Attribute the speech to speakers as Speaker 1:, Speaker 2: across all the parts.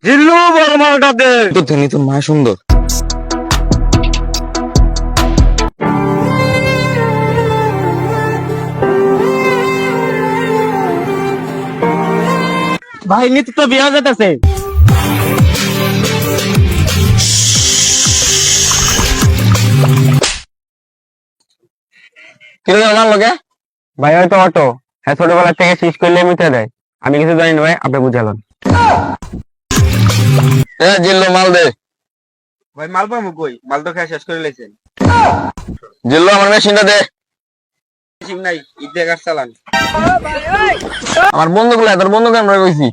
Speaker 1: জিল্লু বড় মালটা দে।
Speaker 2: তো ধনী তোর মা সুন্দর।
Speaker 1: ভাই নিতে তো বিয়া যেতেছে।
Speaker 2: কিলো আমার লগে
Speaker 1: ভাই হয়তো অটো, হ্যাঁ ছোটবেলা থেকে শেষ করলে মিটে দেয়। আমি কিছু জানি না ভাই, আপনি বুঝালেন।
Speaker 2: জিল্লু মাল দে।
Speaker 1: ভাই মাল পাবো কই? মাল তো খেয়ে শেষ করে লেছেন।
Speaker 2: জিল্লু আমার মেশিনটা দে।
Speaker 1: ঠিক নাই, ঈদে গাছ চালান।
Speaker 2: আমার বন্ধুগুলো তোর বন্ধুকে আমরা কইছি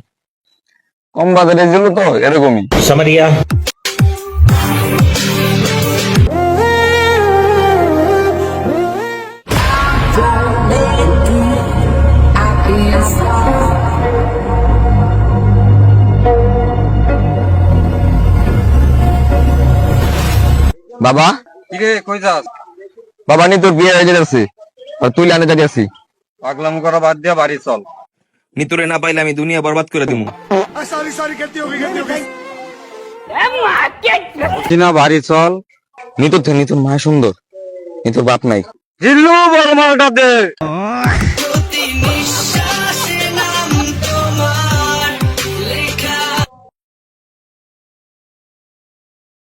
Speaker 2: কম বাজারে জিল্লু তো এরকমই।
Speaker 3: Samaria.
Speaker 2: বাবা
Speaker 1: কিরে কই যাস?
Speaker 2: বাবা নি তোর বিয়ে হয়ে যাচ্ছে আর তুই লানে যাচ্ছি আছি।
Speaker 1: পাগলাম করা বাদ দিয়া বাড়ি চল।
Speaker 2: নিতুরে না পাইলে আমি দুনিয়া বরবাদ করে দিমু।
Speaker 1: চিনা বাড়ি চল।
Speaker 2: নিতুর মা সুন্দর, নিতুর বাপ নাই।
Speaker 1: জিল্লু বড় মালটা দে।